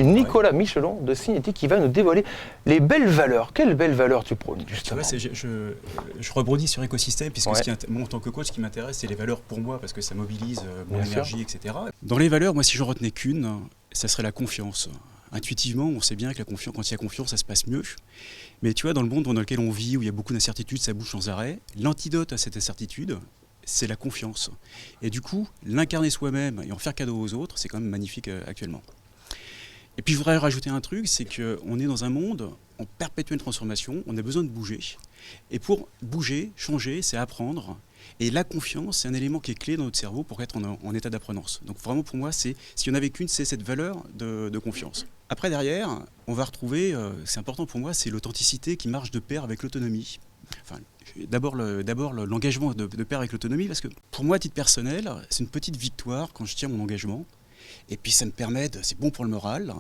Nicolas Michelon de Cinétique qui va nous dévoiler les belles valeurs. Quelles belles valeurs tu prônes, justement? Je rebondis sur écosystème, puisque moi, en tant que coach, ce qui m'intéresse, c'est les valeurs pour moi, parce que ça mobilise mon énergie, etc. Dans les valeurs, moi, si j'en retenais qu'une, ça serait la confiance. Intuitivement, on sait bien que quand il y a confiance, ça se passe mieux. Mais tu vois, dans le monde dans lequel on vit, où il y a beaucoup d'incertitudes, ça bouge sans arrêt, l'antidote à cette incertitude, c'est la confiance. Et du coup, l'incarner soi-même et en faire cadeau aux autres, c'est quand même magnifique actuellement. Et puis je voudrais rajouter un truc, c'est qu'on est dans un monde en perpétuelle transformation, on a besoin de bouger. Et pour bouger, changer, c'est apprendre. Et la confiance, c'est un élément qui est clé dans notre cerveau pour être en état d'apprenance. Donc vraiment pour moi, s'il y en avait qu'une, c'est cette valeur de confiance. Après derrière, on va retrouver, c'est important pour moi, c'est l'authenticité qui marche de pair avec l'autonomie. Enfin, d'abord l'engagement de pair avec l'autonomie, parce que pour moi, à titre personnel, c'est une petite victoire quand je tiens mon engagement. Et puis ça me permet, c'est bon pour le moral,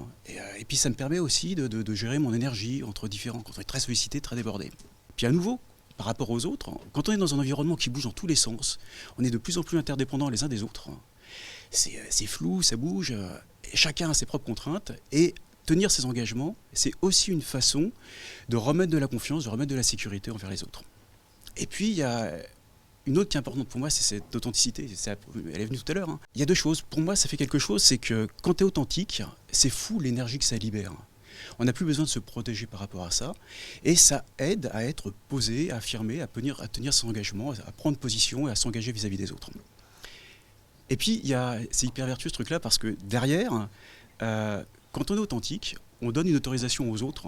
et puis ça me permet aussi de gérer mon énergie entre différents, quand on est très sollicité, très débordé. Puis à nouveau, par rapport aux autres, quand on est dans un environnement qui bouge dans tous les sens, on est de plus en plus interdépendants les uns des autres. C'est flou, ça bouge, et chacun a ses propres contraintes, et tenir ses engagements, c'est aussi une façon de remettre de la confiance, de remettre de la sécurité envers les autres. Et puis il y a une autre qui est importante pour moi, c'est cette authenticité. Elle est venue tout à l'heure. Il y a deux choses. Pour moi, ça fait quelque chose, c'est que quand tu es authentique, c'est fou l'énergie que ça libère. On n'a plus besoin de se protéger par rapport à ça. Et ça aide à être posé, à affirmer, à tenir son engagement, à prendre position et à s'engager vis-à-vis des autres. Et puis, c'est hyper vertueux ce truc-là, parce que derrière, quand on est authentique, on donne une autorisation aux autres.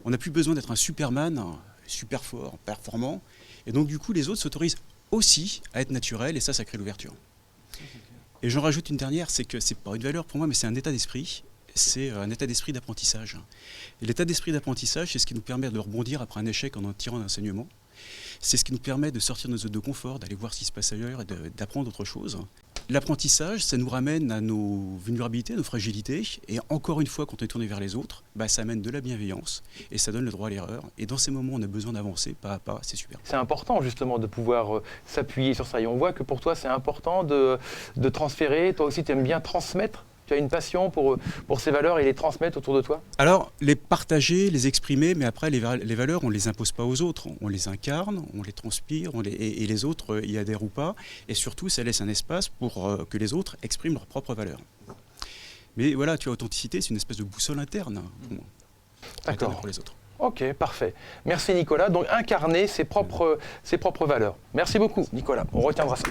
On n'a plus besoin d'être un Superman, super fort, performant. Et donc, du coup, les autres s'autorisent aussi à être naturels, et ça crée l'ouverture. Et j'en rajoute une dernière, c'est que c'est pas une valeur pour moi, mais c'est un état d'esprit. C'est un état d'esprit d'apprentissage. Et l'état d'esprit d'apprentissage, c'est ce qui nous permet de rebondir après un échec en tirant un enseignement. C'est ce qui nous permet de sortir de nos zones de confort, d'aller voir ce qui se passe ailleurs et d'apprendre autre chose. L'apprentissage, ça nous ramène à nos vulnérabilités, à nos fragilités. Et encore une fois, quand on est tourné vers les autres, ça amène de la bienveillance et ça donne le droit à l'erreur. Et dans ces moments, on a besoin d'avancer pas à pas, c'est super. C'est important justement de pouvoir s'appuyer sur ça. Et on voit que pour toi, c'est important de transférer. Toi aussi, tu aimes bien transmettre. Tu as une passion pour ces valeurs et les transmettre autour de toi? Alors, les partager, les exprimer, mais après, les valeurs, on ne les impose pas aux autres. On les incarne, on les transpire, et les autres y adhèrent ou pas. Et surtout, ça laisse un espace pour que les autres expriment leurs propres valeurs. Mais voilà, tu as authenticité, c'est une espèce de boussole interne. D'accord. Pour les autres. Ok, parfait. Merci Nicolas. Donc, incarner ses propres valeurs. Merci beaucoup Nicolas, on retiendra ça.